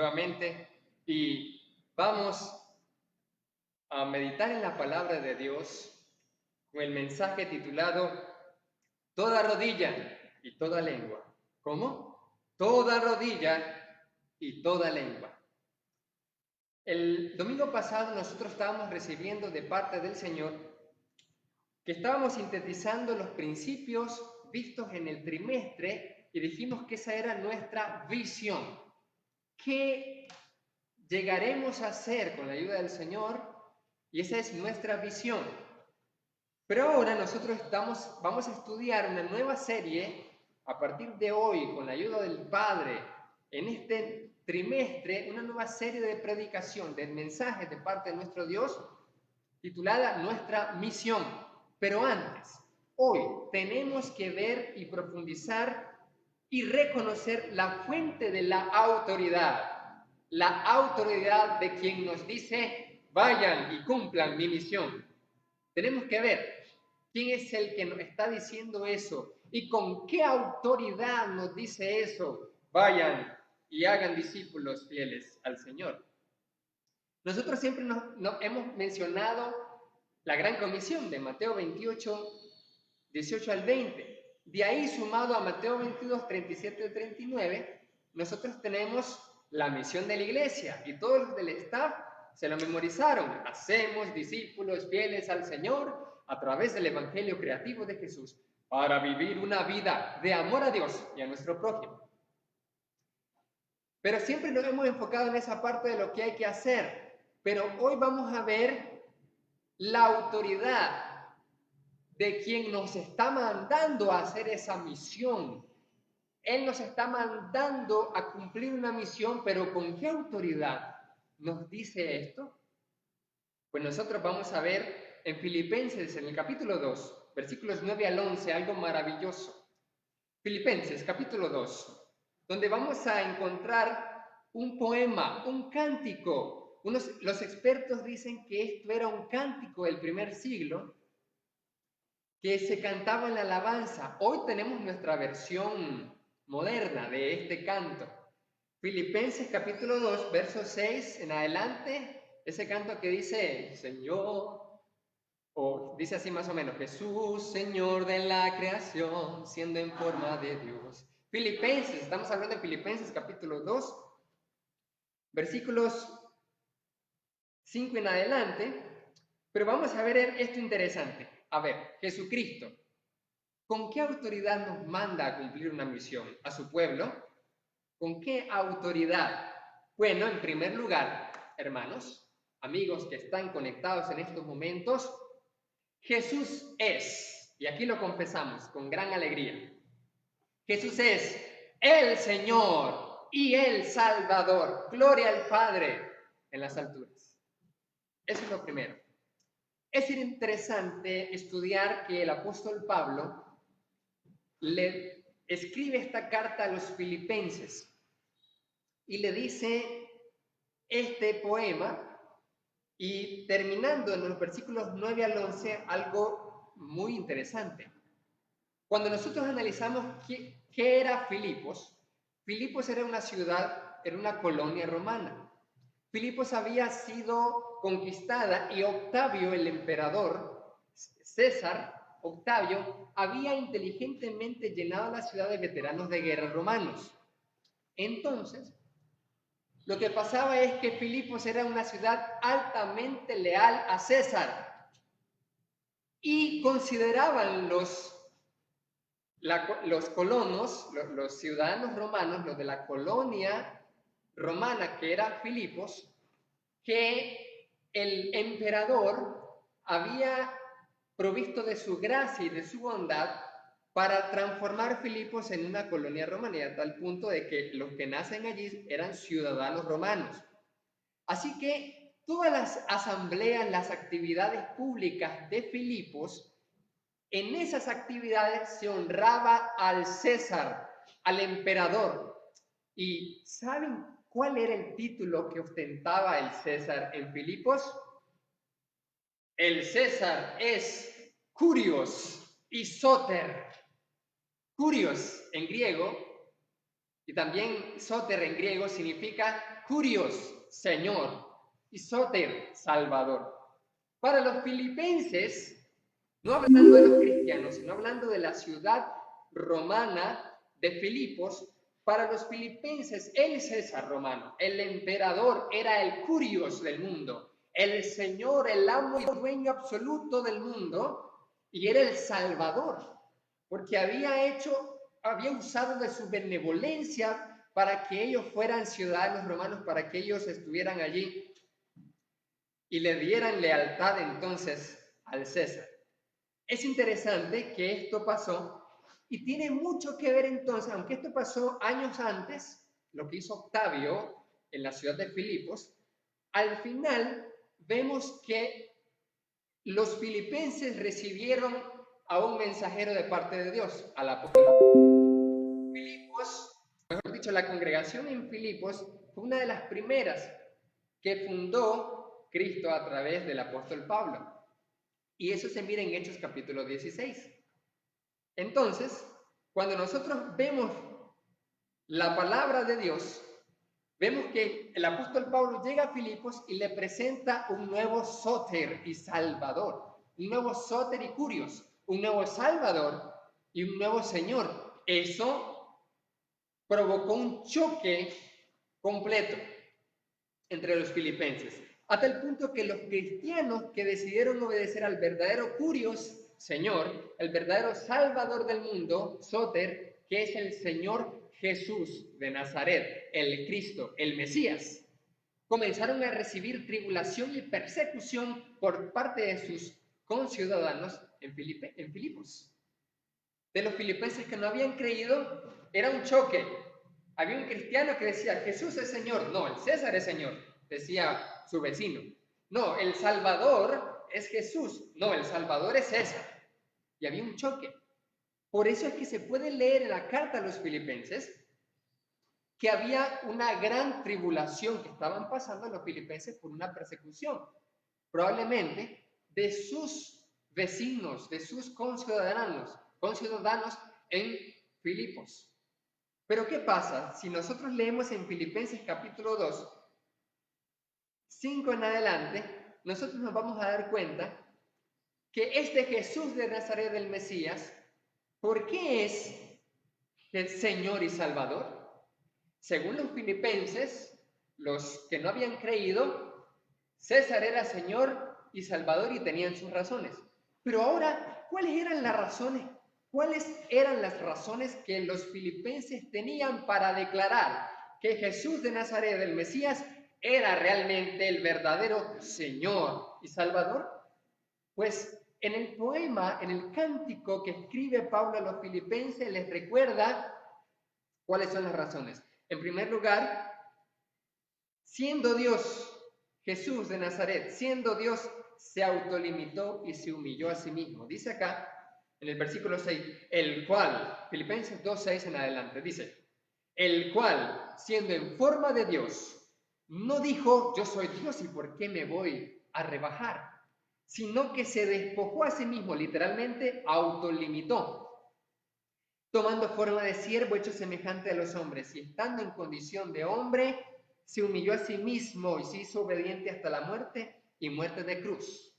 nuevamente y vamos a meditar en la palabra de Dios con el mensaje titulado Toda rodilla y toda lengua. ¿Cómo? Toda rodilla y toda lengua. El domingo pasado nosotros estábamos recibiendo de parte del Señor que estábamos sintetizando los principios vistos en el trimestre y dijimos que esa era nuestra visión. ¿Qué llegaremos a hacer con la ayuda del Señor? Y esa es nuestra visión. Pero ahora nosotros vamos a estudiar una nueva serie a partir de hoy, con la ayuda del Padre, en este trimestre, una nueva serie de predicación, de mensajes de parte de nuestro Dios, titulada Nuestra Misión. Pero antes, hoy tenemos que ver y profundizar y reconocer la fuente de la autoridad de quien nos dice, vayan y cumplan mi misión. Tenemos que ver quién es el que nos está diciendo eso y con qué autoridad nos dice eso, vayan y hagan discípulos fieles al Señor. Nosotros siempre nos hemos mencionado la gran comisión de Mateo 28, 18 al 20. De ahí, sumado a Mateo 22, 37 al 39, nosotros tenemos la misión de la iglesia y todos los del staff se lo memorizaron. Hacemos discípulos fieles al Señor a través del evangelio creativo de Jesús para vivir una vida de amor a Dios y a nuestro prójimo. Pero siempre nos hemos enfocado en esa parte de lo que hay que hacer. Pero hoy vamos a ver la autoridad de quien nos está mandando a hacer esa misión. Él nos está mandando a cumplir una misión, pero ¿con qué autoridad nos dice esto? Pues nosotros vamos a ver en Filipenses, en el capítulo 2, versículos 9 al 11, algo maravilloso. Filipenses, capítulo 2, donde vamos a encontrar un poema, un cántico. Los expertos dicen que esto era un cántico del primer siglo, que se cantaba en la alabanza. Hoy tenemos nuestra versión moderna de este canto. Filipenses capítulo 2, verso 6 en adelante, ese canto que dice, Señor, o dice así más o menos, Jesús, Señor de la creación, siendo en forma de Dios. Filipenses, estamos hablando de Filipenses capítulo 2, versículos 5 en adelante, pero vamos a ver esto interesante. A ver, Jesucristo, ¿con qué autoridad nos manda a cumplir una misión? ¿A su pueblo? ¿Con qué autoridad? Bueno, en primer lugar, hermanos, amigos que están conectados en estos momentos, Jesús es, y aquí lo confesamos con gran alegría, Jesús es el Señor y el Salvador. Gloria al Padre en las alturas. Eso es lo primero. Es interesante estudiar que el apóstol Pablo le escribe esta carta a los filipenses y le dice este poema y terminando en los versículos 9 al 11 algo muy interesante. Cuando nosotros analizamos qué era Filipos, Filipos era una ciudad, era una colonia romana. Filipos había sido conquistada y Octavio, el emperador, César, Octavio, había inteligentemente llenado la ciudad de veteranos de guerra romanos. Entonces, lo que pasaba es que Filipos era una ciudad altamente leal a César y consideraban los colonos, los ciudadanos romanos, los de la colonia romana que era Filipos, que el emperador había provisto de su gracia y de su bondad para transformar Filipos en una colonia romana, a tal punto de que los que nacen allí eran ciudadanos romanos. Así que todas las asambleas, las actividades públicas de Filipos, en esas actividades se honraba al César, al emperador. ¿Y saben cuál era el título que ostentaba el César en Filipos? El César es Curios y Soter. Curios en griego Y también soter en griego significa kurios, Señor, y soter, Salvador. Para los filipenses, no hablando de los cristianos, sino hablando de la ciudad romana de Filipos, para los filipenses el César romano, el emperador, era el kurios del mundo, el Señor, el amo y dueño absoluto del mundo, y era el Salvador, porque había usado de su benevolencia para que ellos fueran ciudadanos romanos, para que ellos estuvieran allí y le dieran lealtad entonces al César. Es interesante que esto pasó y tiene mucho que ver entonces, aunque esto pasó años antes, lo que hizo Octavio en la ciudad de Filipos, al final vemos que los filipenses recibieron a un mensajero de parte de Dios, al apóstol. Filipos, mejor dicho, la congregación en Filipos fue una de las primeras que fundó Cristo a través del apóstol Pablo. Y eso se mira en Hechos capítulo 16. Entonces, cuando nosotros vemos la palabra de Dios, vemos que el apóstol Pablo llega a Filipos y le presenta un nuevo Soter y Salvador, un nuevo Soter y Curios, un nuevo Salvador y un nuevo Señor. Eso provocó un choque completo entre los filipenses, hasta el punto que los cristianos que decidieron obedecer al verdadero Curios, Señor, el verdadero Salvador del mundo, Soter, que es el Señor Jesús de Nazaret, el Cristo, el Mesías, comenzaron a recibir tribulación y persecución por parte de sus conciudadanos en Filipos. De los filipenses que no habían creído, era un choque. Había un cristiano que decía, Jesús es Señor. No, el César es Señor, decía su vecino. No, el Salvador es Jesús. No, el Salvador es César. Y había un choque. Por eso es que se puede leer en la carta a los filipenses que había una gran tribulación que estaban pasando los filipenses por una persecución, probablemente de sus vecinos, de sus conciudadanos en Filipos. Pero ¿qué pasa? Si nosotros leemos en Filipenses capítulo 2, 5 en adelante, nosotros nos vamos a dar cuenta que este Jesús de Nazaret del Mesías, ¿por qué es el Señor y Salvador? Según los filipenses, los que no habían creído, César era Señor y Salvador y tenían sus razones. Pero ahora, ¿cuáles eran las razones? ¿Cuáles eran las razones que los filipenses tenían para declarar que Jesús de Nazaret, el Mesías, era realmente el verdadero Señor y Salvador? Pues en el poema, en el cántico que escribe Pablo a los filipenses, les recuerda cuáles son las razones. En primer lugar, siendo Dios, Jesús de Nazaret, siendo Dios, se autolimitó y se humilló a sí mismo. Dice acá, en el versículo 6, el cual, Filipenses 2:6 en adelante, dice, el cual, siendo en forma de Dios, no dijo, yo soy Dios y por qué me voy a rebajar, sino que se despojó a sí mismo, literalmente autolimitó, tomando forma de siervo hecho semejante a los hombres, y estando en condición de hombre, se humilló a sí mismo y se hizo obediente hasta la muerte y muerte de cruz.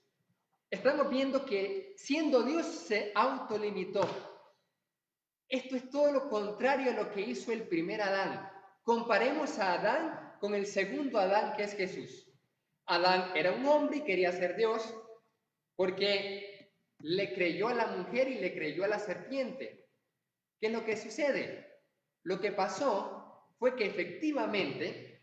Estamos viendo que siendo Dios se autolimitó. Esto es todo lo contrario a lo que hizo el primer Adán. Comparemos a Adán con el segundo Adán, que es Jesús. Adán era un hombre y quería ser Dios porque le creyó a la mujer y le creyó a la serpiente. ¿Qué es lo que sucede? Lo que pasó fue que efectivamente,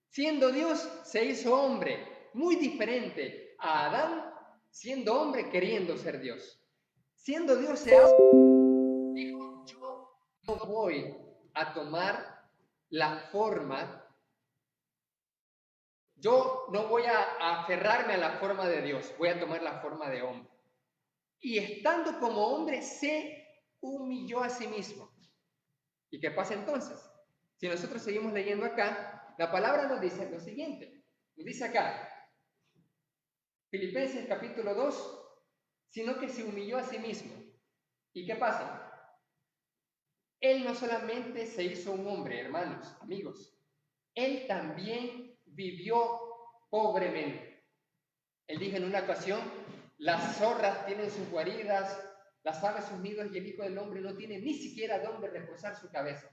siendo Dios, se hizo hombre, muy diferente a Adán, siendo hombre queriendo ser Dios. Siendo Dios, dijo, yo no voy a tomar la forma, yo no voy a aferrarme a la forma de Dios, voy a tomar la forma de hombre. Y estando como hombre, se humilló a sí mismo. ¿Y qué pasa entonces? Si nosotros seguimos leyendo acá, la palabra nos dice lo siguiente. Nos dice acá, Filipenses capítulo 2, sino que se humilló a sí mismo. ¿Y qué pasa? Él no solamente se hizo un hombre, hermanos, amigos, Él también vivió pobremente. Él dijo en una ocasión, las zorras tienen sus guaridas, las aves sus nidos y el Hijo del Hombre no tiene ni siquiera dónde reposar su cabeza.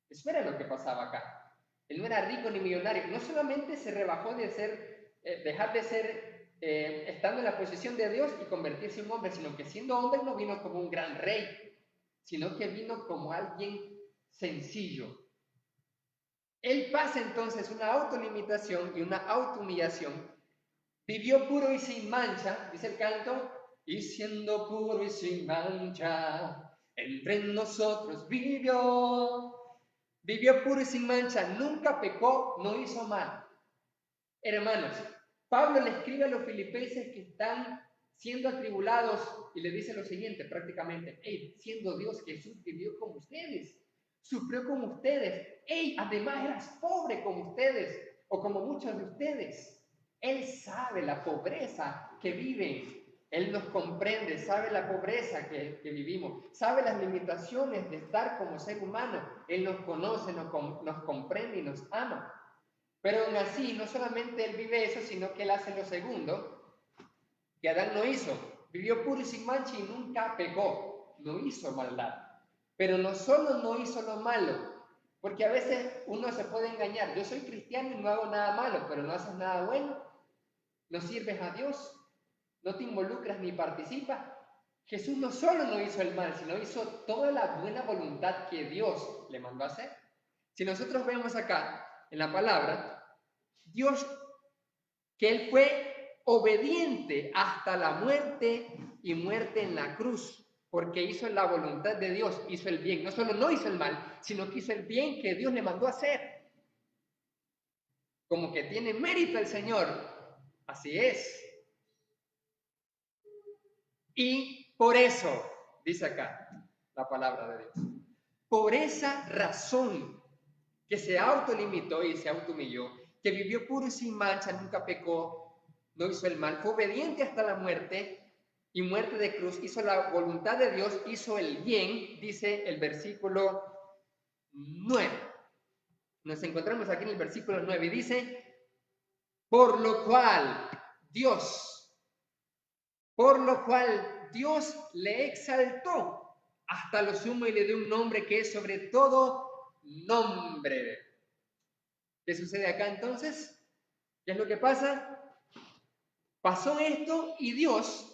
Eso era lo que pasaba acá. Él no era rico ni millonario. No solamente se rebajó de dejar de ser, estando en la posición de Dios y convertirse en un hombre, sino que siendo hombre no vino como un gran rey, sino que vino como alguien sencillo. Él pasa entonces una autolimitación y una autohumillación. Vivió puro y sin mancha, dice el canto, y siendo puro y sin mancha, entre nosotros vivió. Vivió puro y sin mancha, nunca pecó, no hizo mal. Hermanos, Pablo le escribe a los filipenses que están siendo atribulados y le dice lo siguiente prácticamente: hey, siendo Dios, Jesús vivió como ustedes, sufrió como ustedes, hey, además eras pobre como ustedes o como muchos de ustedes. Él sabe la pobreza que viven. Él nos comprende, sabe la pobreza que vivimos, sabe las limitaciones de estar como ser humano. Él nos conoce, nos comprende y nos ama. Pero aún así, no solamente Él vive eso, sino que Él hace lo segundo, que Adán no hizo. Vivió puro y sin mancha y nunca pecó, no hizo maldad. Pero no solo no hizo lo malo, porque a veces uno se puede engañar. Yo soy cristiano y no hago nada malo, pero no haces nada bueno. No sirves a Dios, no te involucras ni participas. Jesús no solo no hizo el mal, sino hizo toda la buena voluntad que Dios le mandó a hacer. Si nosotros vemos acá en la palabra, Dios, que Él fue obediente hasta la muerte y muerte en la cruz, porque hizo la voluntad de Dios, hizo el bien. No solo no hizo el mal, sino que hizo el bien que Dios le mandó a hacer. Como que tiene mérito el Señor. Así es. Y por eso, dice acá la palabra de Dios, por esa razón que se autolimitó y se autohumilló, que vivió puro y sin mancha, nunca pecó, no hizo el mal, fue obediente hasta la muerte y muerte de cruz, hizo la voluntad de Dios, hizo el bien, dice el versículo 9. Nos encontramos aquí en el versículo 9 y dice, por lo cual Dios le exaltó hasta lo sumo y le dio un nombre que es sobre todo nombre. ¿Qué sucede acá entonces? ¿Qué es lo que pasa? Pasó esto y Dios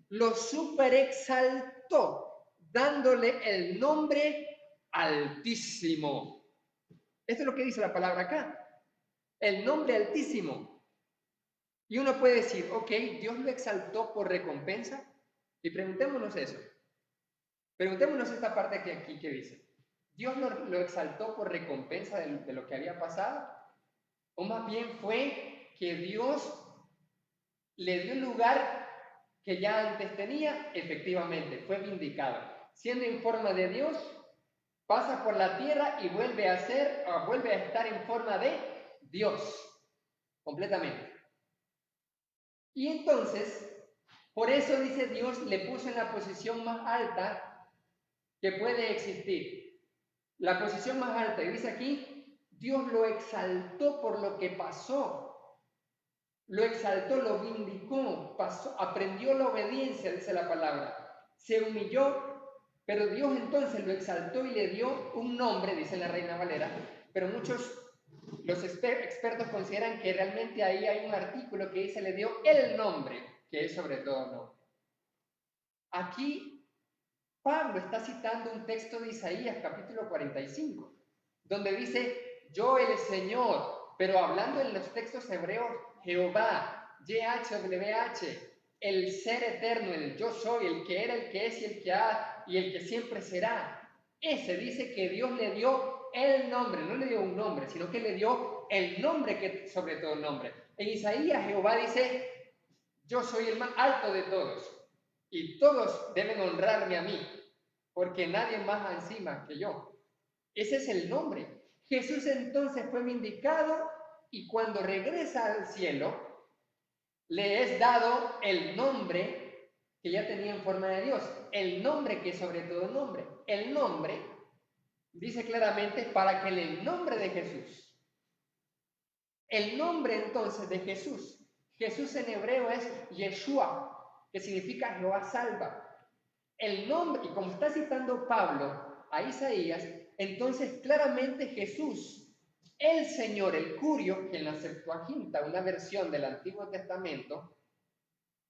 lo superexaltó, dándole el nombre altísimo. Esto es lo que dice la palabra acá. El nombre altísimo. Y uno puede decir, ok, Dios lo exaltó por recompensa. Y preguntémonos eso. Preguntémonos esta parte que aquí que dice. ¿Dios lo exaltó por recompensa de lo que había pasado? ¿O más bien fue que Dios le dio el lugar que ya antes tenía? Efectivamente, fue vindicado. Siendo en forma de Dios, pasa por la tierra y vuelve a estar en forma de Dios, completamente. Y entonces, por eso dice Dios, le puso en la posición más alta que puede existir. La posición más alta, y dice aquí, Dios lo exaltó por lo que pasó. Lo exaltó, lo vindicó, aprendió la obediencia, dice la palabra. Se humilló, pero Dios entonces lo exaltó y le dio un nombre, dice la Reina Valera, pero los expertos consideran que realmente ahí hay un artículo que dice le dio el nombre, que es sobre todo nombre. Aquí Pablo está citando un texto de Isaías capítulo 45, donde dice, yo el Señor, pero hablando en los textos hebreos, Jehová, YHWH, el ser eterno, el yo soy, el que era, el que es y el que ha y el que siempre será. Ese dice que Dios le dio el nombre, no le dio un nombre, sino que le dio el nombre que sobre todo nombre. En Isaías Jehová dice, yo soy el más alto de todos y todos deben honrarme a mí, porque nadie más encima que yo. Ese es el nombre. Jesús entonces fue vindicado y cuando regresa al cielo, le es dado el nombre que ya tenía en forma de Dios, el nombre que sobre todo nombre, el nombre Dice claramente, para que en el nombre de Jesús. El nombre entonces de Jesús. Jesús en hebreo es Yeshua, que significa Jehová salva. El nombre, y como está citando Pablo a Isaías, entonces claramente Jesús, el Señor, el Curio, que en la Septuaginta, una versión del Antiguo Testamento,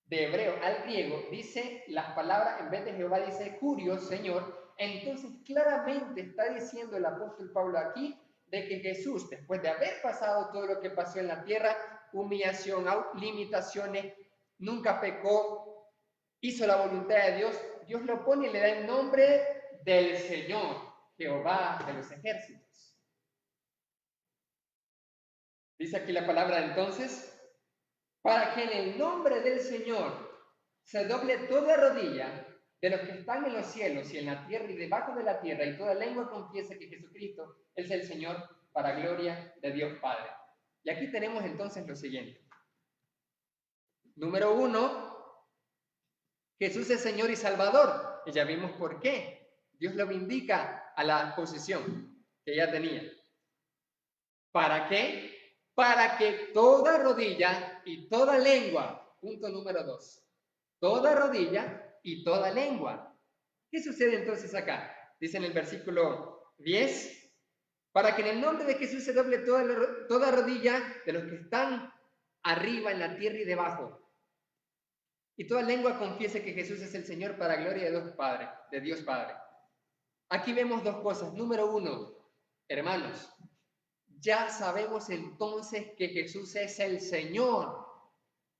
de hebreo al griego, dice las palabras, en vez de Jehová dice Curio, Señor. Entonces claramente está diciendo el apóstol Pablo aquí de que Jesús, después de haber pasado todo lo que pasó en la tierra, humillación, limitaciones, nunca pecó, hizo la voluntad de Dios, Dios lo pone y le da el nombre del Señor, Jehová de los ejércitos. Dice aquí la palabra entonces, para que en el nombre del Señor se doble toda rodilla de los que están en los cielos y en la tierra y debajo de la tierra, y toda lengua confiese que Jesucristo es el Señor, para gloria de Dios Padre. Y aquí tenemos entonces lo siguiente. Número 1, Jesús es Señor y Salvador. Y ya vimos por qué. Dios lo vindica a la posición que ya tenía. ¿Para qué? Para que toda rodilla y toda lengua, punto número 2, toda rodilla y toda lengua. ¿Qué sucede entonces acá? Dice en el versículo 10, para que en el nombre de Jesús se doble toda rodilla de los que están arriba en la tierra y debajo, y toda lengua confiese que Jesús es el Señor, para gloria de Dios Padre. Aquí vemos dos cosas. Número 1, hermanos, ya sabemos entonces que Jesús es el Señor,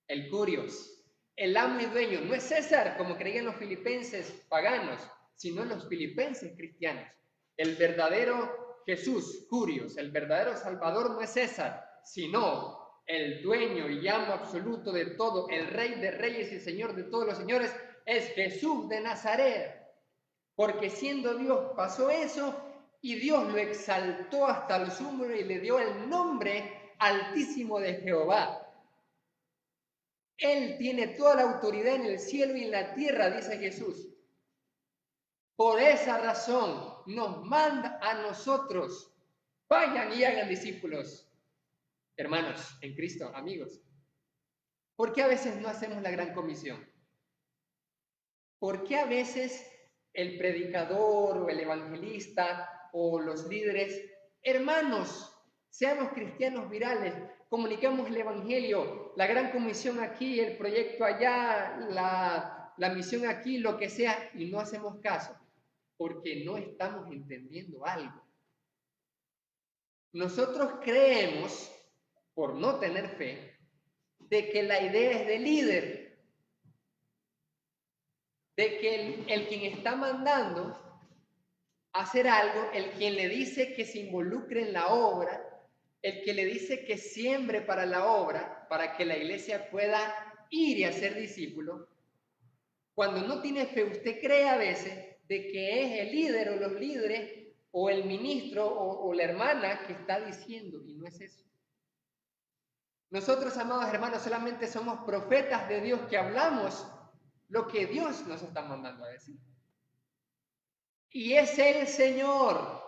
el Curios, el amo y dueño. No es César, como creían los filipenses paganos, sino los filipenses cristianos. El verdadero Jesús, Curios, el verdadero Salvador no es César, sino el dueño y amo absoluto de todo, el Rey de reyes y Señor de todos los señores, es Jesús de Nazaret. Porque siendo Dios pasó eso, y Dios lo exaltó hasta el sumo y le dio el nombre altísimo de Jehová. Él tiene toda la autoridad en el cielo y en la tierra, dice Jesús. Por esa razón nos manda a nosotros, vayan y hagan discípulos, hermanos en Cristo, amigos. ¿Por qué a veces no hacemos la gran comisión? ¿Por qué a veces el predicador o el evangelista o los líderes, hermanos, seamos cristianos virales, comunicamos el evangelio, la gran comisión aquí, el proyecto allá, la misión aquí, lo que sea, y no hacemos caso? Porque no estamos entendiendo algo. Nosotros creemos, por no tener fe, de que la idea es del líder, de que el quien está mandando hacer algo, el quien le dice que se involucre en la obra, el que le dice que siembre para la obra, para que la iglesia pueda ir y hacer discípulos. Cuando no tiene fe, usted cree a veces de que es el líder o los líderes o el ministro o la hermana que está diciendo, y no es eso. Nosotros, amados hermanos, solamente somos profetas de Dios que hablamos lo que Dios nos está mandando a decir. Y es el Señor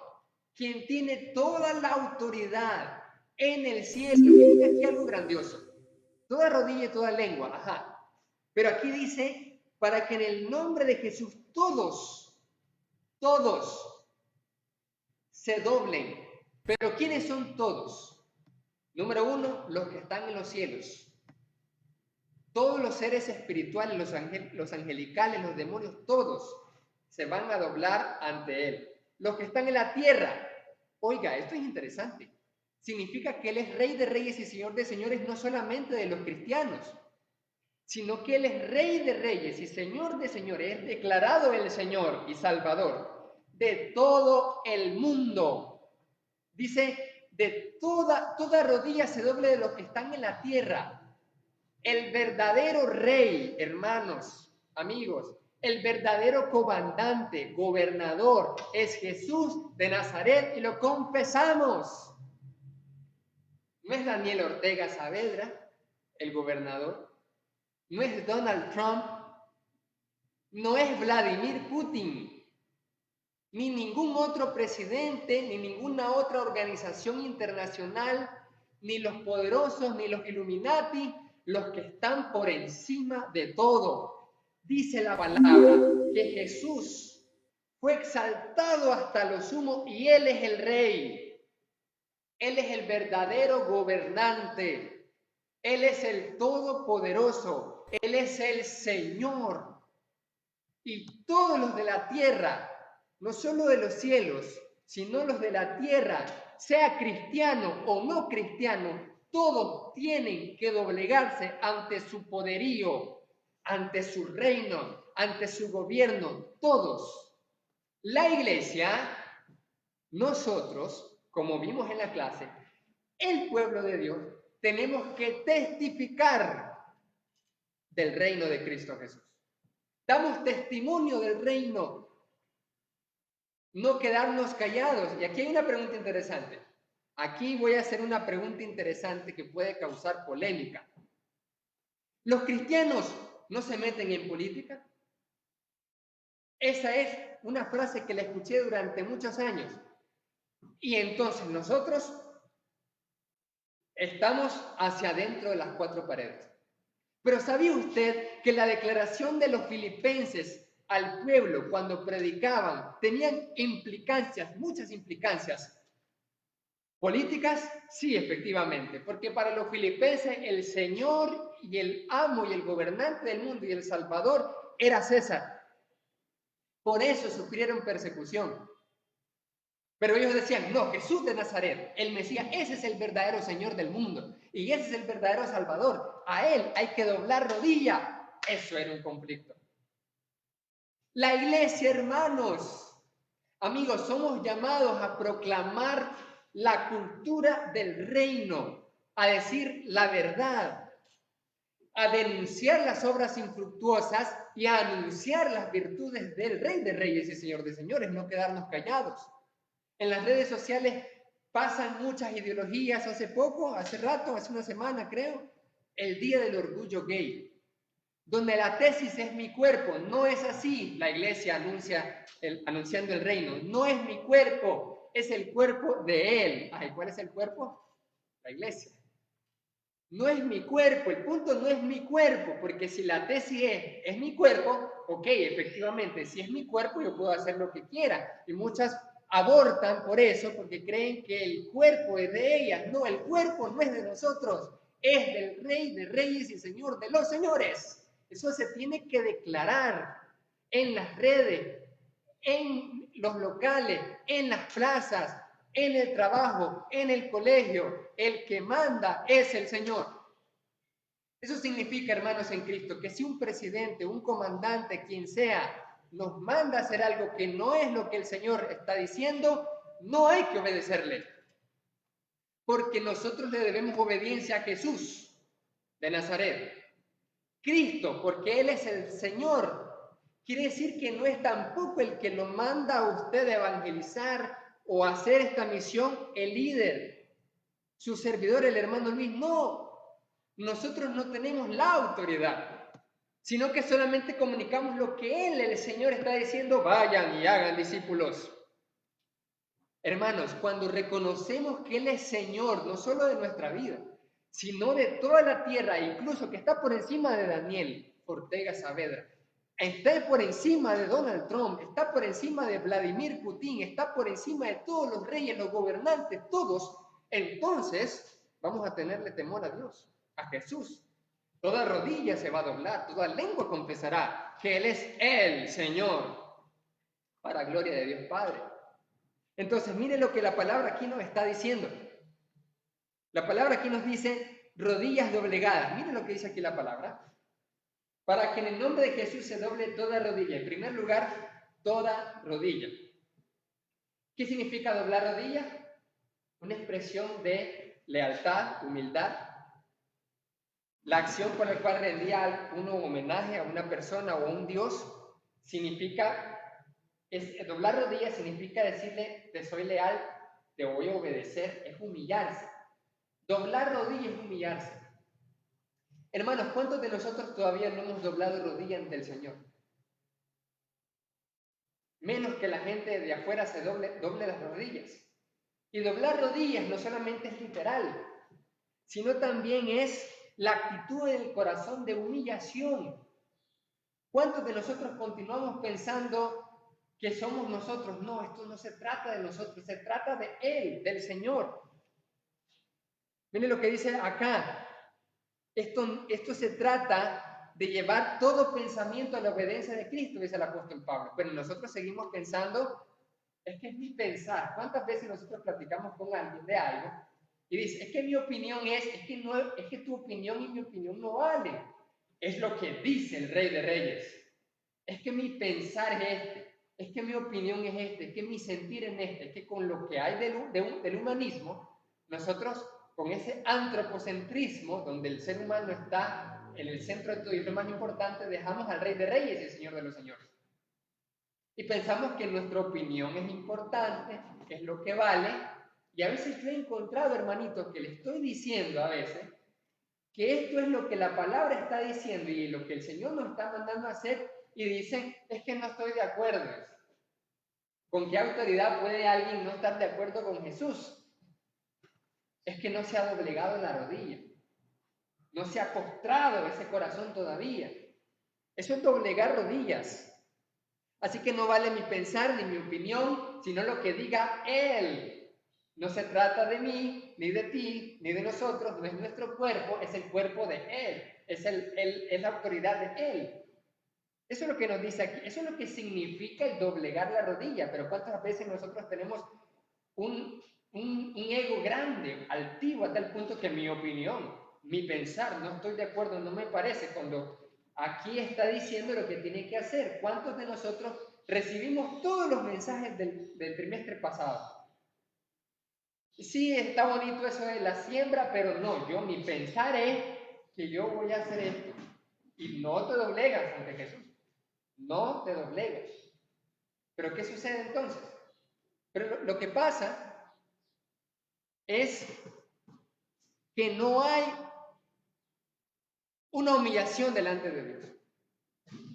quien tiene toda la autoridad en el cielo. Y dice aquí algo grandioso. Toda rodilla y toda lengua, ajá. Pero aquí dice, para que en el nombre de Jesús todos se doblen. Pero ¿quiénes son todos? Número 1, los que están en los cielos. Todos los seres espirituales, los angelicales, los demonios, todos se van a doblar ante Él. Los que están en la tierra, oiga, esto es interesante. Significa que Él es Rey de reyes y Señor de señores, no solamente de los cristianos, sino que Él es Rey de reyes y Señor de señores, es declarado el Señor y Salvador de todo el mundo. Dice, de toda rodilla se doble de los que están en la tierra. El verdadero rey, hermanos, amigos, el verdadero comandante, gobernador, es Jesús de Nazaret y lo confesamos. No es Daniel Ortega Saavedra, el gobernador. No es Donald Trump. No es Vladimir Putin. ni ningún otro presidente, ni ninguna otra organización internacional, ni los poderosos, ni los Illuminati, los que están por encima de todo. Dice la palabra que Jesús fue exaltado hasta lo sumo y Él es el Rey. Él es el verdadero gobernante. Él es el todopoderoso. Él es el Señor. Y todos los de la tierra, no solo de los cielos, sino los de la tierra, sea cristiano o no cristiano, todos tienen que doblegarse ante su poderío, ante su reino, ante su gobierno, todos. La iglesia, nosotros, como vimos en la clase, el pueblo de Dios, tenemos que testificar del reino de Cristo Jesús. Damos testimonio del reino, no quedarnos callados. Y aquí hay una pregunta interesante. Aquí voy a hacer una pregunta interesante que puede causar polémica. ¿Los cristianos no se meten en política? Esa es una frase que la escuché durante muchos años. Y entonces nosotros estamos hacia adentro de las cuatro paredes. Pero ¿sabía usted que la declaración de los filipenses al pueblo cuando predicaban tenían implicancias, muchas implicancias políticas? Sí, efectivamente, porque para los filipenses el Señor y el amo y el gobernante del mundo y el Salvador era César. Por eso sufrieron persecución. Pero ellos decían, no, Jesús de Nazaret, el Mesías, ese es el verdadero Señor del mundo y ese es el verdadero Salvador. A Él hay que doblar rodilla. Eso era un conflicto. La iglesia, hermanos, amigos, somos llamados a proclamar la cultura del reino, a decir la verdad, a denunciar las obras infructuosas y a anunciar las virtudes del Rey de Reyes y Señor de Señores, no quedarnos callados. En las redes sociales pasan muchas ideologías. Hace poco, hace rato, hace una semana creo, el Día del Orgullo Gay, donde la tesis es mi cuerpo. No es así. La iglesia anunciando el reino. No es mi cuerpo, es el cuerpo de Él. Ay, ¿cuál es el cuerpo? La iglesia. No es mi cuerpo, el punto no es mi cuerpo, porque si la tesis es mi cuerpo, ok, efectivamente, si es mi cuerpo yo puedo hacer lo que quiera. Y muchas abortan por eso, porque creen que el cuerpo es de ellas. No, el cuerpo no es de nosotros, es del Rey de Reyes y Señor de los Señores. Eso se tiene que declarar en las redes, en los locales, en las plazas, en el trabajo, en el colegio. El que manda es el Señor. Eso significa, hermanos en Cristo, que si un presidente, un comandante, quien sea, nos manda a hacer algo que no es lo que el Señor está diciendo, no hay que obedecerle. Porque nosotros le debemos obediencia a Jesús de Nazaret. Cristo, porque Él es el Señor. Quiere decir que no es tampoco el que lo manda a usted a evangelizar o a hacer esta misión el líder, su servidor, el hermano Luis. No, nosotros no tenemos la autoridad, sino que solamente comunicamos lo que Él, el Señor, está diciendo: vayan y hagan discípulos. Hermanos, cuando reconocemos que Él es Señor, no solo de nuestra vida, sino de toda la tierra, incluso que está por encima de Daniel Ortega Saavedra, está por encima de Donald Trump, está por encima de Vladimir Putin, está por encima de todos los reyes, los gobernantes, todos, entonces vamos a tenerle temor a Dios, a Jesús. Toda rodilla se va a doblar, toda lengua confesará que Él es el Señor, para gloria de Dios Padre. Entonces, mire lo que la palabra aquí nos está diciendo. La palabra aquí nos dice rodillas doblegadas. Mire lo que dice aquí la palabra. Para que en el nombre de Jesús se doble toda rodilla. En primer lugar, toda rodilla. ¿Qué significa doblar rodilla? Una expresión de lealtad, humildad. La acción por la cual rendía uno homenaje a una persona o a un Dios significa... doblar rodillas significa decirle: te soy leal, te voy a obedecer. Es humillarse. Doblar rodillas es humillarse. Hermanos, ¿cuántos de nosotros todavía no hemos doblado rodilla ante el Señor? menos que la gente de afuera se doble las rodillas. Y doblar rodillas no solamente es literal, sino también es la actitud del corazón de humillación. ¿Cuántos de nosotros continuamos pensando que somos nosotros? No, esto no se trata de nosotros, se trata de Él, del Señor. Miren lo que dice acá. Esto se trata de llevar todo pensamiento a la obediencia de Cristo, dice el apóstol Pablo. Pero nosotros seguimos pensando, es que es mi pensar. ¿Cuántas veces nosotros platicamos con alguien de algo y dice, es que mi opinión es que tu opinión y mi opinión no valen? Es lo que dice el Rey de Reyes. Es que mi pensar es este, es que mi opinión es este, es que mi sentir es este, es que con lo que hay del humanismo, nosotros con ese antropocentrismo, donde el ser humano está en el centro de todo y es lo más importante, dejamos al Rey de Reyes y el Señor de los Señores. Y pensamos que nuestra opinión es importante, es lo que vale, y a veces yo he encontrado, hermanitos, que le estoy diciendo a veces, que esto es lo que la palabra está diciendo y lo que el Señor nos está mandando a hacer, y dicen, es que no estoy de acuerdo. ¿Con qué autoridad puede alguien no estar de acuerdo con Jesús? Es que no se ha doblegado la rodilla, no se ha postrado ese corazón todavía. Eso es doblegar rodillas. Así que no vale mi pensar ni mi opinión, sino lo que diga Él. No se trata de mí, ni de ti, ni de nosotros, no es nuestro cuerpo, es el cuerpo de Él, es la autoridad de Él. Eso es lo que nos dice aquí, eso es lo que significa el doblegar la rodilla, pero ¿cuántas veces nosotros tenemos un ego grande, altivo, a tal punto que mi opinión, mi pensar, no estoy de acuerdo, no me parece, cuando aquí está diciendo lo que tiene que hacer? ¿Cuántos de nosotros recibimos todos los mensajes del trimestre pasado? Sí, está bonito eso de la siembra, pero no, mi pensar es que yo voy a hacer esto. Y no te doblegas ante Jesús. No te doblegas. ¿Pero qué sucede entonces? Pero lo que pasa es que no hay una humillación delante de Dios.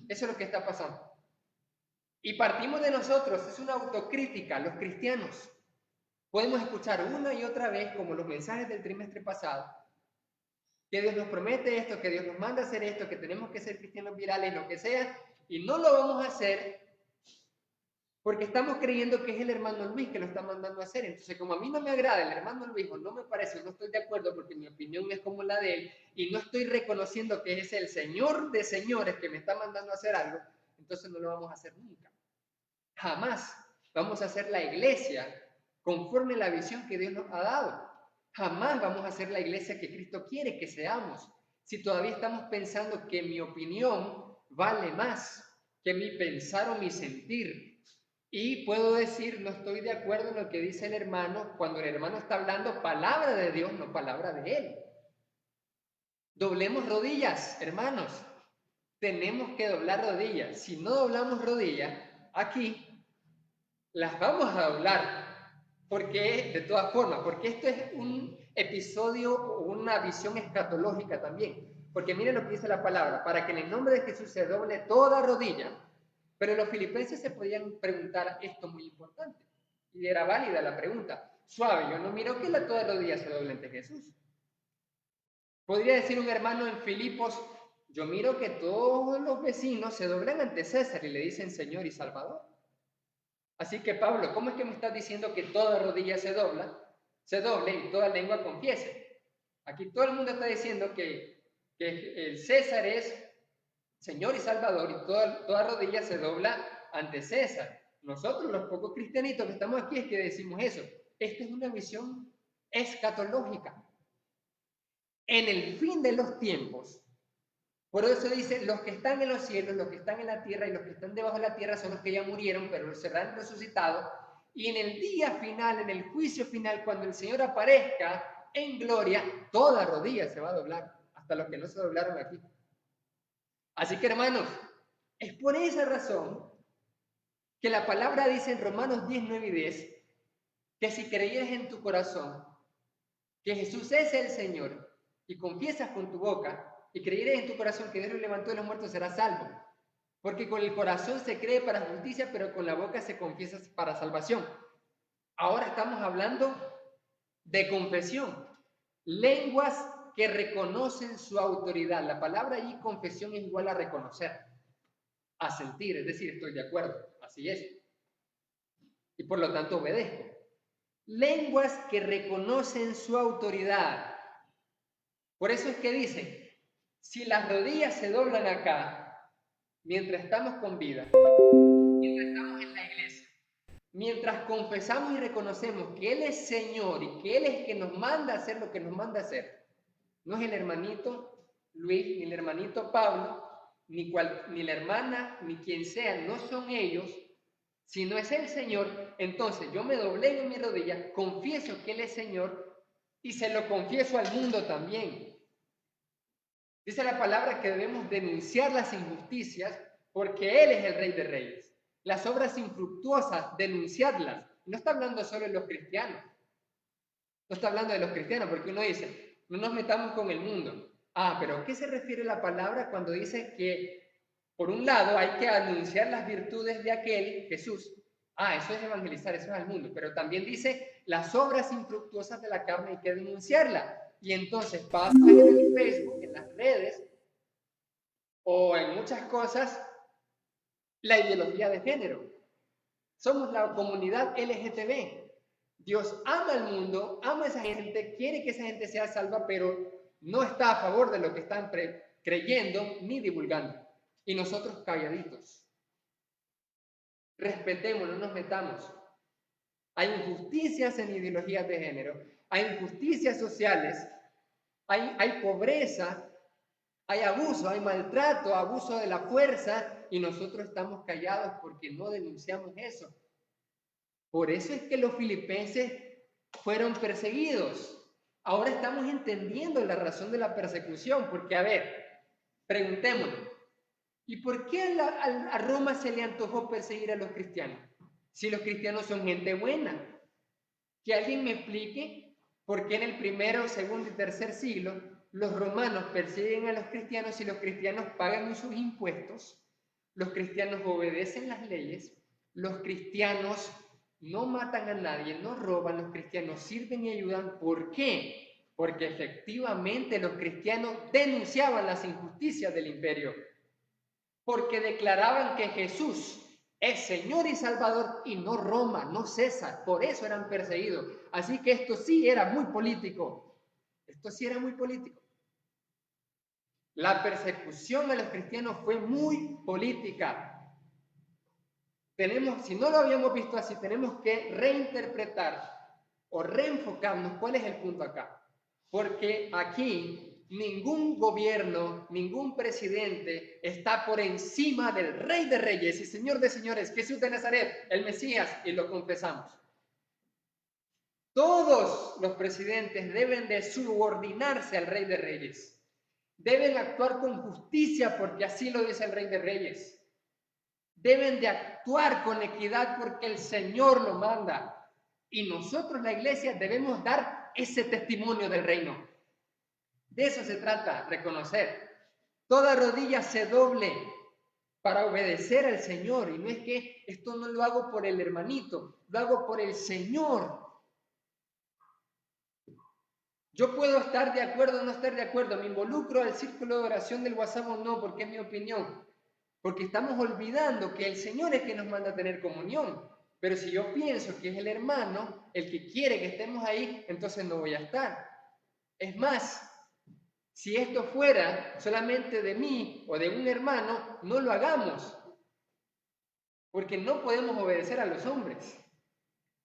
Eso es lo que está pasando. Y partimos de nosotros, es una autocrítica, los cristianos. Podemos escuchar una y otra vez, como los mensajes del trimestre pasado, que Dios nos promete esto, que Dios nos manda a hacer esto, que tenemos que ser cristianos virales, lo que sea, y no lo vamos a hacer porque estamos creyendo que es el hermano Luis que lo está mandando a hacer. Entonces, como a mí no me agrada el hermano Luis, o no me parece, o no estoy de acuerdo porque mi opinión es como la de él, y no estoy reconociendo que es el Señor de señores que me está mandando a hacer algo, entonces no lo vamos a hacer nunca. Jamás vamos a hacer la iglesia conforme a la visión que Dios nos ha dado. Jamás vamos a hacer la iglesia que Cristo quiere que seamos, si todavía estamos pensando que mi opinión vale más que mi pensar o mi sentir. Y puedo decir, no estoy de acuerdo en lo que dice el hermano, cuando el hermano está hablando palabra de Dios, no palabra de él. Doblemos rodillas, hermanos. Tenemos que doblar rodillas. Si no doblamos rodillas, aquí las vamos a doblar. Porque, de todas formas, porque esto es un episodio o una visión escatológica también. Porque miren lo que dice la palabra, para que en el nombre de Jesús se doble toda rodilla. Pero los filipenses se podían preguntar esto muy importante. Y era válida la pregunta. Suave, yo no miro que toda rodilla se doble ante Jesús. Podría decir un hermano en Filipos, yo miro que todos los vecinos se doblan ante César y le dicen Señor y Salvador. Así que Pablo, ¿cómo es que me estás diciendo que toda rodilla se doble y toda lengua confiese? Aquí todo el mundo está diciendo que el César es Señor y Salvador y toda rodilla se dobla ante César. Nosotros, los pocos cristianitos que estamos aquí, es que decimos eso. Esta es una visión escatológica. En el fin de los tiempos, por eso dice, los que están en los cielos, los que están en la tierra y los que están debajo de la tierra son los que ya murieron, pero los serán resucitados. Y en el día final, en el juicio final, cuando el Señor aparezca en gloria, toda rodilla se va a doblar, hasta los que no se doblaron aquí. Así que, hermanos, es por esa razón que la palabra dice en Romanos 10, 9 y 10, que si creyeres en tu corazón que Jesús es el Señor y confiesas con tu boca y creyeres en tu corazón que Dios lo levantó de los muertos, serás salvo. Porque con el corazón se cree para justicia, pero con la boca se confiesa para salvación. Ahora estamos hablando de confesión. Lenguas que reconocen su autoridad. La palabra allí confesión es igual a reconocer, a sentir, es decir, estoy de acuerdo, así es. Y por lo tanto obedezco. Lenguas que reconocen su autoridad. Por eso es que dice, si las rodillas se doblan acá, mientras estamos con vida, mientras estamos en la iglesia, mientras confesamos y reconocemos que Él es Señor y que Él es el que nos manda a hacer lo que nos manda a hacer, no es el hermanito Luis, ni el hermanito Pablo, ni la hermana, ni quien sea, no son ellos, sino es el Señor. Entonces yo me doblego en mi rodilla, confieso que Él es Señor y se lo confieso al mundo también. Dice la palabra que debemos denunciar las injusticias porque Él es el Rey de Reyes. Las obras infructuosas, denunciarlas. No está hablando solo de los cristianos. No está hablando de los cristianos, porque uno dice, no nos metamos con el mundo. Ah, pero ¿qué se refiere la palabra cuando dice que, por un lado, hay que anunciar las virtudes de aquel, Jesús? Ah, eso es evangelizar, eso es al mundo. Pero también dice, las obras infructuosas de la carne hay que denunciarlas. Y entonces pasa en el Facebook, en las redes, o en muchas cosas, la ideología de género. Somos la comunidad LGTB. Dios ama al mundo, ama a esa gente, quiere que esa gente sea salva, pero no está a favor de lo que están creyendo ni divulgando. Y nosotros calladitos. Respetemos, no nos metamos. Hay injusticias en ideologías de género, hay injusticias sociales, hay pobreza, hay abuso, hay maltrato, abuso de la fuerza, y nosotros estamos callados porque no denunciamos eso. Por eso es que los filipenses fueron perseguidos. Ahora estamos entendiendo la razón de la persecución, porque a ver, preguntémonos, ¿y por qué a Roma se le antojó perseguir a los cristianos? Si los cristianos son gente buena. Que alguien me explique por qué en el primero, segundo y tercer siglo los romanos persiguen a los cristianos y los cristianos pagan sus impuestos, los cristianos obedecen las leyes, los cristianos no matan a nadie, no roban, los cristianos sirven y ayudan. ¿Por qué? Porque efectivamente los cristianos denunciaban las injusticias del imperio, porque declaraban que Jesús es Señor y Salvador y no Roma, no César. Por eso eran perseguidos. Así que esto sí era muy político. Esto sí era muy político. La persecución a los cristianos fue muy política. Si no lo habíamos visto así, tenemos que reinterpretar o reenfocarnos cuál es el punto acá. Porque aquí ningún gobierno, ningún presidente está por encima del Rey de Reyes y Señor de Señores, Jesús de Nazaret, el Mesías, y lo confesamos. Todos los presidentes deben de subordinarse al Rey de Reyes. Deben actuar con justicia porque así lo dice el Rey de Reyes. Deben de actuar con equidad porque el Señor lo manda. Y nosotros, la iglesia, debemos dar ese testimonio del reino. De eso se trata, reconocer. Toda rodilla se doble para obedecer al Señor. Y no es que esto no lo hago por el hermanito, lo hago por el Señor. Yo puedo estar de acuerdo o no estar de acuerdo, me involucro al círculo de oración del WhatsApp o no, porque es mi opinión. Porque estamos olvidando que el Señor es quien nos manda a tener comunión. Pero si yo pienso que es el hermano el que quiere que estemos ahí, entonces no voy a estar. Es más, si esto fuera solamente de mí o de un hermano, no lo hagamos. Porque no podemos obedecer a los hombres.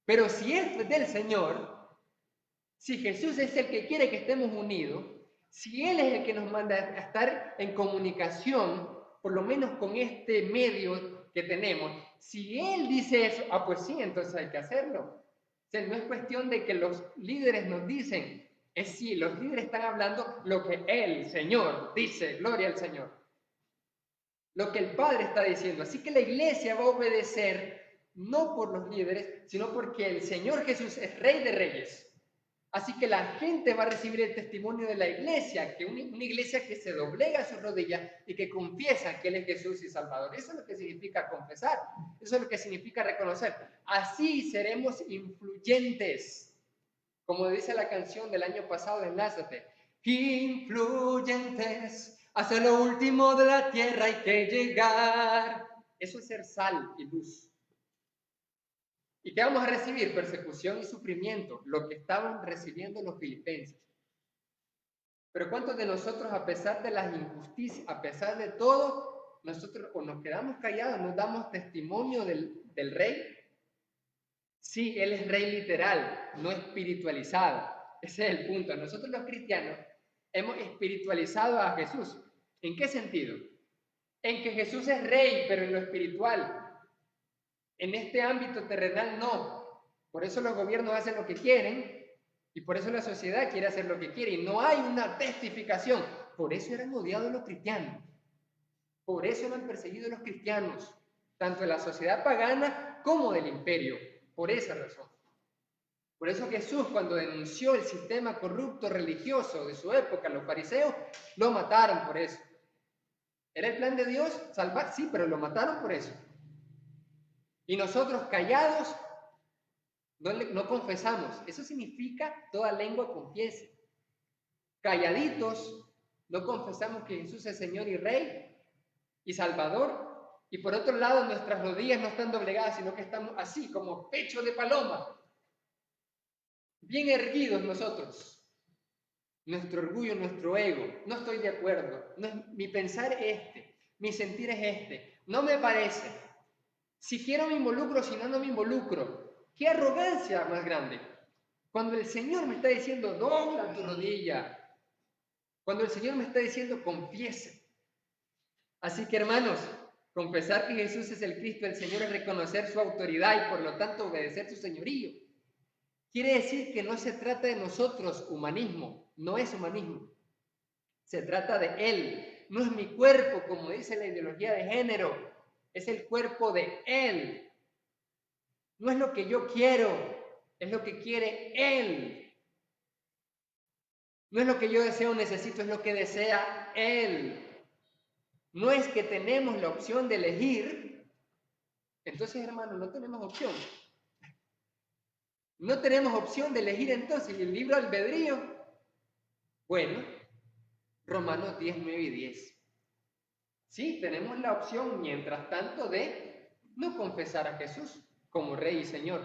Pero si es del Señor, si Jesús es el que quiere que estemos unidos, si Él es el que nos manda a estar en comunicación, por lo menos con este medio que tenemos, si Él dice eso, pues sí, entonces hay que hacerlo. O sea, no es cuestión de que los líderes nos dicen, es sí, los líderes están hablando lo que el Señor dice, gloria al Señor. Lo que el Padre está diciendo. Así que la iglesia va a obedecer no por los líderes, sino porque el Señor Jesús es Rey de Reyes. Así que la gente va a recibir el testimonio de la iglesia, que una iglesia que se doblega a sus rodillas y que confiesa que Él es Jesús y Salvador. Eso es lo que significa confesar, eso es lo que significa reconocer. Así seremos influyentes, como dice la canción del año pasado de Enlázate. Influyentes, hasta lo último de la tierra hay que llegar. Eso es ser sal y luz. ¿Y qué vamos a recibir? Persecución y sufrimiento, lo que estaban recibiendo los filipenses. Pero ¿cuántos de nosotros, a pesar de las injusticias, a pesar de todo, nosotros o nos quedamos callados, nos damos testimonio del rey? Sí, Él es rey literal, no espiritualizado. Ese es el punto. Nosotros los cristianos hemos espiritualizado a Jesús. ¿En qué sentido? En que Jesús es rey, pero en lo espiritual. En este ámbito terrenal no. Por eso los gobiernos hacen lo que quieren y por eso la sociedad quiere hacer lo que quiere y no hay una testificación. Por eso eran odiados los cristianos. Por eso eran perseguidos los cristianos, tanto de la sociedad pagana como del imperio. Por esa razón. Por eso Jesús, cuando denunció el sistema corrupto religioso de su época, los fariseos, lo mataron por eso. ¿Era el plan de Dios salvar? Sí, pero lo mataron por eso. Y nosotros callados no confesamos. Eso significa toda lengua confiese. Calladitos no confesamos que Jesús es Señor y Rey y Salvador. Y por otro lado, nuestras rodillas no están doblegadas, sino que estamos así, como pecho de paloma. Bien erguidos nosotros. Nuestro orgullo, nuestro ego. No estoy de acuerdo. Mi pensar es este. Mi sentir es este. No me parece. Si quiero me involucro, si no, no me involucro. ¡Qué arrogancia más grande! Cuando el Señor me está diciendo, dobla tu rodilla. Cuando el Señor me está diciendo, confiese. Así que, hermanos, confesar que Jesús es el Cristo, el Señor, es reconocer su autoridad y por lo tanto obedecer su señorío. Quiere decir que no se trata de nosotros, humanismo. No es humanismo. Se trata de Él. No es mi cuerpo, como dice la ideología de género. Es el cuerpo de Él. No es lo que yo quiero, es lo que quiere Él. No es lo que yo deseo o necesito, es lo que desea Él. No es que tenemos la opción de elegir. Entonces, hermano, no tenemos opción. No tenemos opción de elegir entonces el libre albedrío. Bueno, Romanos 10, 9 y 10. Sí, tenemos la opción, mientras tanto, de no confesar a Jesús como Rey y Señor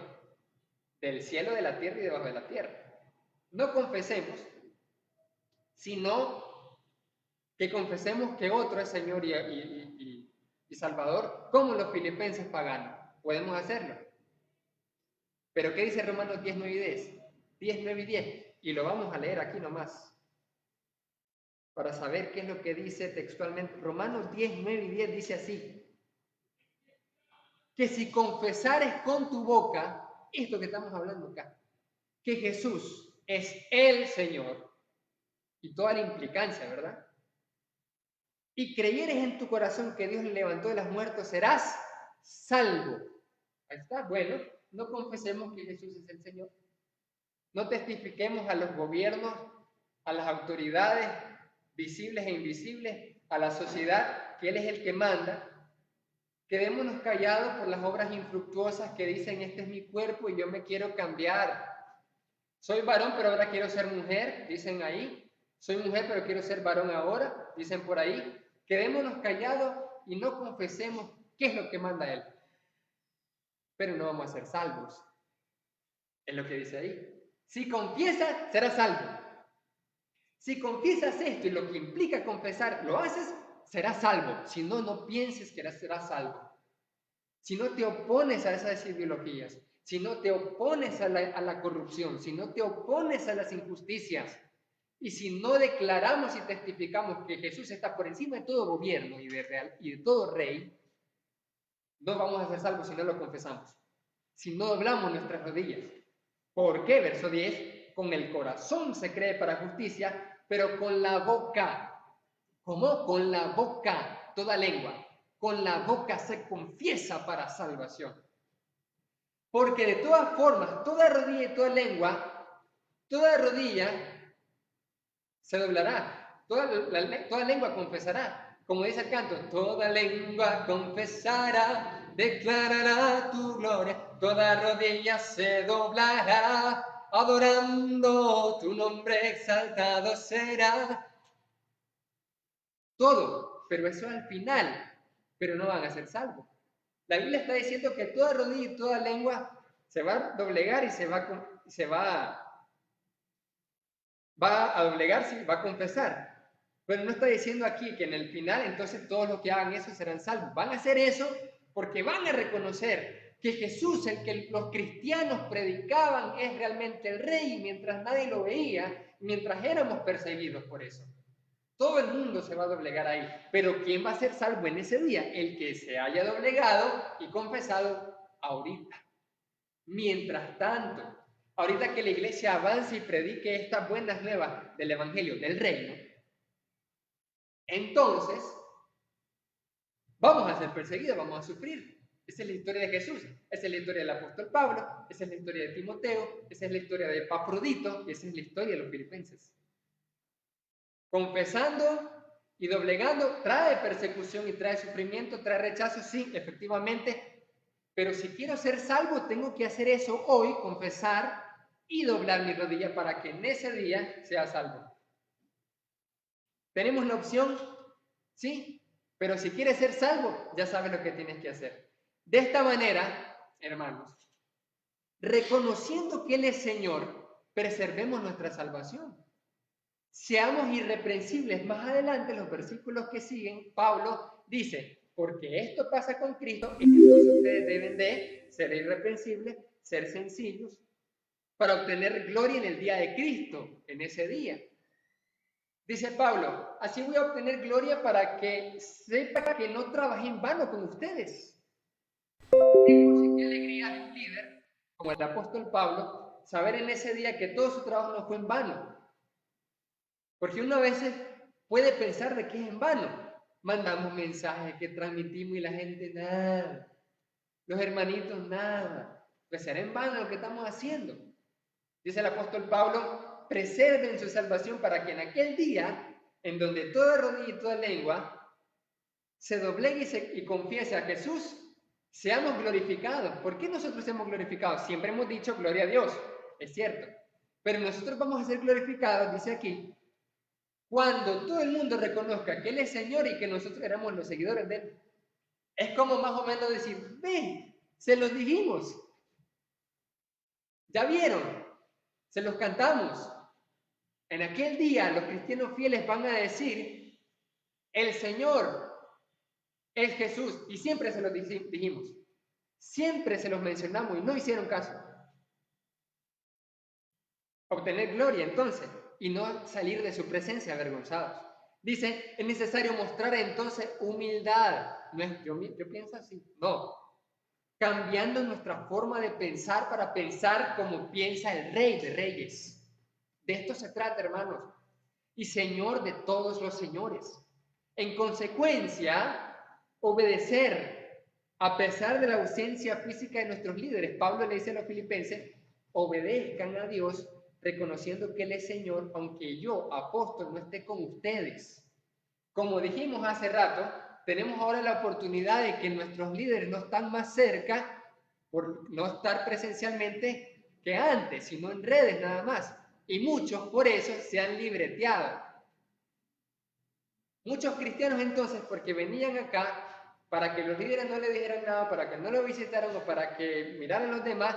del cielo, de la tierra y debajo de la tierra. No confesemos, sino que confesemos que otro es Señor y Salvador, como los filipenses paganos. Podemos hacerlo. Pero ¿qué dice Romanos 10, 9 y 10? 10, 9 y 10. Y lo vamos a leer aquí nomás, para saber qué es lo que dice textualmente. Romanos 10, 9 y 10 dice así: que si confesares con tu boca, esto que estamos hablando acá, que Jesús es el Señor, y toda la implicancia, ¿verdad? Y creyeres en tu corazón que Dios le levantó de los muertos, serás salvo. Ahí está. Bueno, no confesemos que Jesús es el Señor. No testifiquemos a los gobiernos, a las autoridades visibles e invisibles, a la sociedad, que Él es el que manda. Quedémonos callados por las obras infructuosas que dicen, este es mi cuerpo y yo me quiero cambiar. Soy varón, pero ahora quiero ser mujer, dicen ahí. Soy mujer, pero quiero ser varón ahora, dicen por ahí. Quedémonos callados y no confesemos qué es lo que manda Él. Pero no vamos a ser salvos. Es lo que dice ahí. Si confiesas, serás salvo. Si confiesas esto y lo que implica confesar, lo haces, serás salvo. Si no, no pienses que serás salvo. Si no te opones a esas ideologías, si no te opones a la corrupción, si no te opones a las injusticias, y si no declaramos y testificamos que Jesús está por encima de todo gobierno y de todo rey, no vamos a ser salvos si no lo confesamos, si no doblamos nuestras rodillas. ¿Por qué? Verso 10, con el corazón se cree para justicia, pero con la boca. ¿Cómo? Con la boca, toda lengua. Con la boca se confiesa para salvación. Porque de todas formas, toda rodilla y toda lengua toda rodilla se doblará, toda lengua confesará, como dice el canto, toda lengua confesará, declarará tu gloria, toda rodilla se doblará, adorando tu nombre exaltado será. Todo, pero eso al final, pero no van a ser salvos. La Biblia está diciendo que toda rodilla y toda lengua se va a doblegar y va a doblegarse y va a confesar. Pero no está diciendo aquí que en el final entonces todos los que hagan eso serán salvos. Van a hacer eso porque van a reconocer que Jesús, el que los cristianos predicaban, es realmente el Rey, mientras nadie lo veía, mientras éramos perseguidos por eso. Todo el mundo se va a doblegar ahí. Pero ¿quién va a ser salvo en ese día? El que se haya doblegado y confesado ahorita. Mientras tanto, ahorita que la iglesia avance y predique estas buenas nuevas del Evangelio, del Reino, entonces vamos a ser perseguidos, vamos a sufrir. Esa es la historia de Jesús, esa es la historia del apóstol Pablo, esa es la historia de Timoteo, esa es la historia de Epafrodito y esa es la historia de los filipenses. Confesando y doblegando trae persecución y trae sufrimiento, trae rechazo, sí, efectivamente, pero si quiero ser salvo tengo que hacer eso hoy, confesar y doblar mi rodilla para que en ese día sea salvo. ¿Tenemos la opción? Sí, pero si quieres ser salvo, ya sabes lo que tienes que hacer. De esta manera, hermanos, reconociendo que Él es Señor, preservemos nuestra salvación. Seamos irreprensibles. Más adelante, en los versículos que siguen, Pablo dice, porque esto pasa con Cristo, entonces ustedes deben de ser irreprensibles, ser sencillos, para obtener gloria en el día de Cristo, en ese día. Dice Pablo, así voy a obtener gloria para que sepa que no trabajé en vano con ustedes. Qué alegría de un líder, como el apóstol Pablo, saber en ese día que todo su trabajo no fue en vano. Porque uno a veces puede pensar de que es en vano. Mandamos mensajes que transmitimos y la gente nada. Los hermanitos nada. Pues será en vano lo que estamos haciendo. Dice el apóstol Pablo, preserven su salvación para que en aquel día, en donde toda rodilla y toda lengua se doblegue y confiese a Jesús, seamos glorificados. ¿Por qué nosotros hemos glorificado? Siempre hemos dicho gloria a Dios, es cierto. Pero nosotros vamos a ser glorificados, dice aquí, cuando todo el mundo reconozca que Él es Señor y que nosotros éramos los seguidores de Él. Es como más o menos decir, ven, se los dijimos. Ya vieron, se los cantamos. En aquel día los cristianos fieles van a decir, el Señor es Jesús. Y siempre se los dijimos. Siempre se los mencionamos y no hicieron caso. Obtener gloria entonces y no salir de su presencia avergonzados. Dice, es necesario mostrar entonces humildad. No es, yo pienso así, no. Cambiando nuestra forma de pensar para pensar como piensa el Rey de Reyes. De esto se trata, hermanos. Y Señor de todos los señores. En consecuencia, obedecer, a pesar de la ausencia física de nuestros líderes. Pablo le dice a los filipenses, obedezcan a Dios reconociendo que Él es Señor, aunque yo, apóstol, no esté con ustedes. Como dijimos hace rato, tenemos ahora la oportunidad de que nuestros líderes no están más cerca por no estar presencialmente que antes, sino en redes nada más. Y muchos por eso se han libreteado. Muchos cristianos entonces, porque venían acá para que los líderes no le dijeran nada, para que no lo visitaran o para que miraran los demás,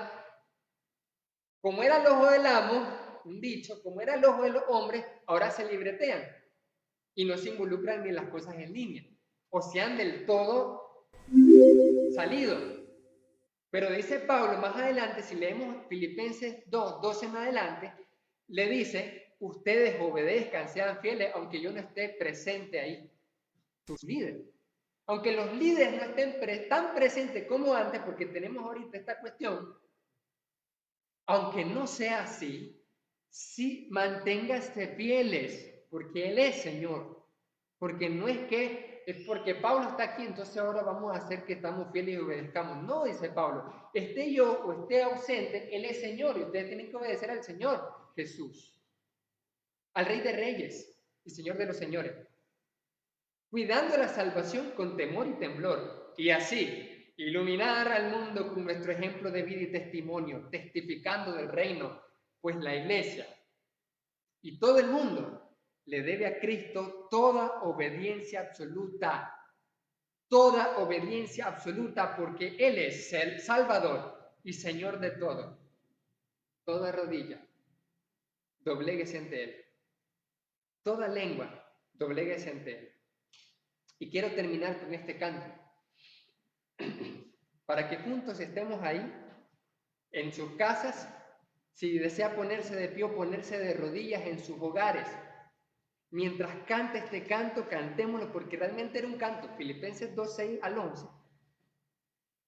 como era el ojo del amo, un dicho, como era el ojo de los hombres, ahora se libretean y no se involucran ni en las cosas en línea, o se han del todo salido. Pero dice Pablo más adelante, si leemos Filipenses 2, 12 en adelante, le dice, ustedes obedezcan, sean fieles, aunque yo no esté presente ahí, sus líderes. Aunque los líderes no estén tan presentes como antes, porque tenemos ahorita esta cuestión, aunque no sea así, sí manténgase fieles, porque Él es Señor. Porque no es que, es porque Pablo está aquí, entonces ahora vamos a hacer que estamos fieles y obedezcamos. No, dice Pablo, esté yo o esté ausente, Él es Señor y ustedes tienen que obedecer al Señor. Jesús, al Rey de Reyes y Señor de los Señores, cuidando la salvación con temor y temblor, y así iluminar al mundo con nuestro ejemplo de vida y testimonio, testificando del reino, pues la Iglesia y todo el mundo le debe a Cristo toda obediencia absoluta, porque Él es el Salvador y Señor de todo. Toda rodilla, dobléguese ante Él. Toda lengua, dobléguese ante Él. Y quiero terminar con este canto, para que juntos estemos ahí, en sus casas, si desea ponerse de pie o ponerse de rodillas en sus hogares. Mientras canta este canto, cantémoslo, porque realmente era un canto. Filipenses 2, 6 al 11.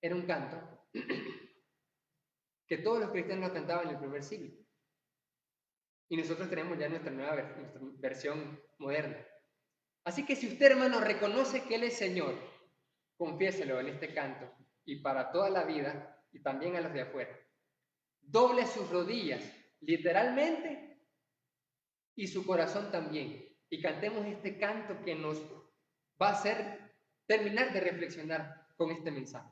Era un canto que todos los cristianos lo cantaban en el primer siglo. Y nosotros tenemos ya nuestra nueva nuestra versión moderna. Así que si usted, hermano, reconoce que Él es Señor, confiéselo en este canto y para toda la vida y también a los de afuera. Doble sus rodillas, literalmente, y su corazón también. Y cantemos este canto que nos va a hacer terminar de reflexionar con este mensaje.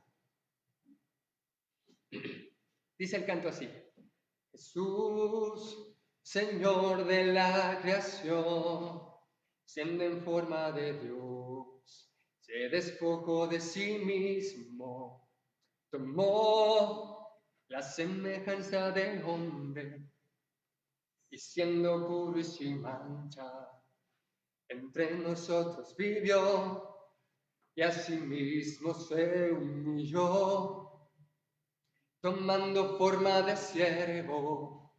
Dice el canto así: Jesús, Señor de la creación, siendo en forma de Dios, se despojó de sí mismo, tomó la semejanza del hombre, y siendo puro y sin mancha, entre nosotros vivió, y asimismo se humilló, tomando forma de siervo,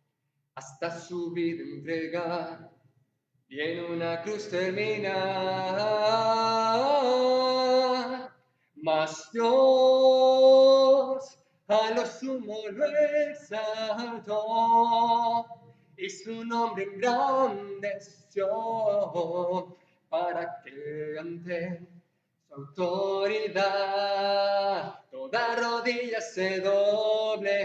hasta su vida entregar, y en una cruz terminar. Mas Dios a lo sumo lo exaltó, y su nombre engrandeció, para que ante su autoridad toda rodilla se doble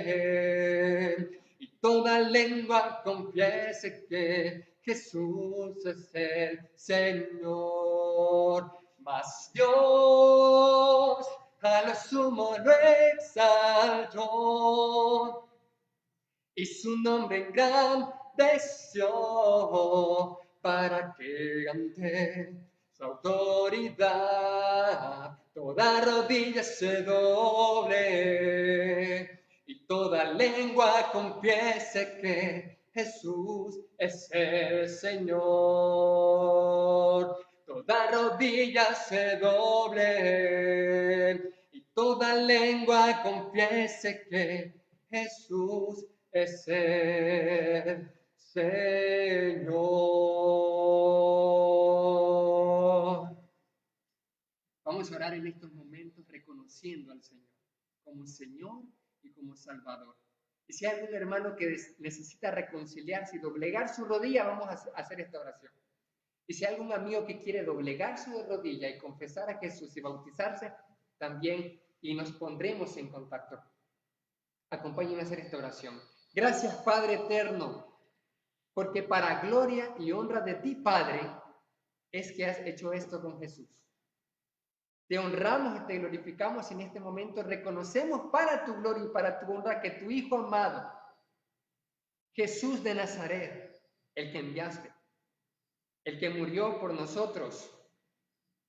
y toda lengua confiese que Jesús es el Señor. Mas Dios a lo sumo lo exaltó, y su nombre engrandeció, para que ante su autoridad toda rodilla se doble y toda lengua confiese que Jesús es el Señor. Toda rodilla se doble y toda lengua confiese que Jesús es el Señor. Vamos a orar en estos momentos reconociendo al Señor como Señor y como Salvador. Y si hay algún hermano que necesita reconciliarse y doblegar su rodilla, vamos a hacer esta oración. Y si hay algún amigo que quiere doblegar su rodilla y confesar a Jesús y bautizarse, también, y nos pondremos en contacto. Acompáñenme a hacer esta oración. Gracias, Padre eterno, porque para gloria y honra de ti, Padre, es que has hecho esto con Jesús. Te honramos y te glorificamos en este momento. Reconocemos para tu gloria y para tu honra que tu Hijo amado, Jesús de Nazaret, el que enviaste, el que murió por nosotros,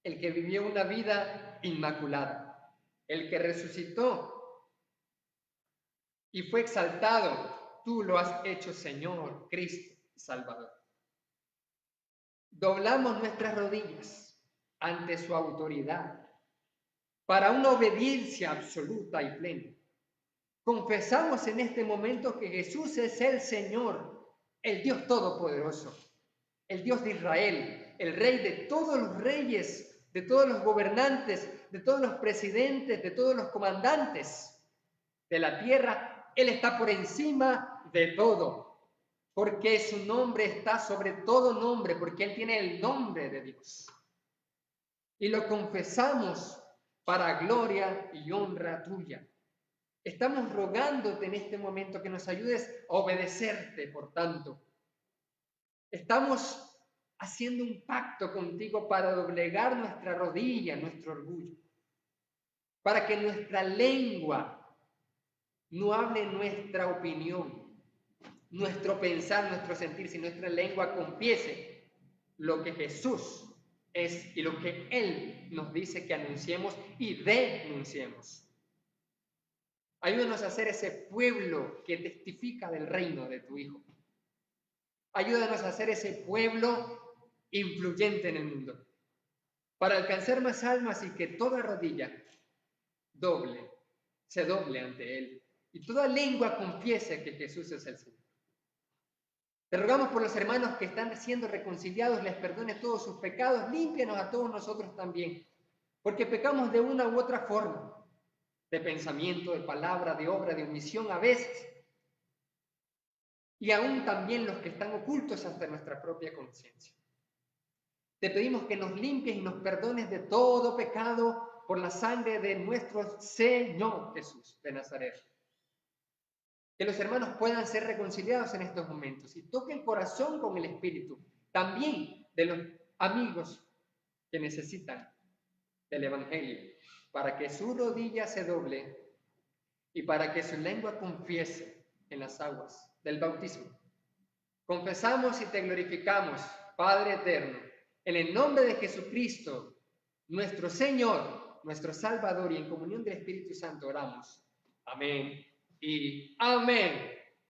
el que vivió una vida inmaculada, el que resucitó y fue exaltado, tú lo has hecho, Señor, Cristo y Salvador. Doblamos nuestras rodillas ante su autoridad para una obediencia absoluta y plena. Confesamos en este momento que Jesús es el Señor, el Dios Todopoderoso, el Dios de Israel, el Rey de todos los reyes, de todos los gobernantes, de todos los presidentes, de todos los comandantes de la tierra. Él está por encima de todo, porque su nombre está sobre todo nombre, porque Él tiene el nombre de Dios. Y lo confesamos para gloria y honra tuya. Estamos rogándote en este momento que nos ayudes a obedecerte, por tanto, Estamos haciendo un pacto contigo para doblegar nuestra rodilla, nuestro orgullo, para que nuestra lengua no hable nuestra opinión, nuestro pensar, nuestro sentir, si nuestra lengua confiese lo que Jesús es y lo que Él nos dice que anunciemos y denunciemos. Ayúdanos a ser ese pueblo que testifica del reino de tu Hijo. Ayúdanos a ser ese pueblo influyente en el mundo, para alcanzar más almas y que toda rodilla se doble ante Él, y toda lengua confiese que Jesús es el Señor. Te rogamos por los hermanos que están siendo reconciliados, les perdones todos sus pecados, límpianos a todos nosotros también, porque pecamos de una u otra forma, de pensamiento, de palabra, de obra, de omisión a veces, y aún también los que están ocultos hasta nuestra propia conciencia. Te pedimos que nos limpies y nos perdones de todo pecado por la sangre de nuestro Señor Jesús de Nazaret. Que los hermanos puedan ser reconciliados en estos momentos y toque el corazón con el Espíritu, también de los amigos que necesitan del Evangelio, para que su rodilla se doble y para que su lengua confiese en las aguas del bautismo. Confesamos y te glorificamos, Padre eterno, en el nombre de Jesucristo, nuestro Señor, nuestro Salvador, y en comunión del Espíritu Santo oramos. Amén y amén.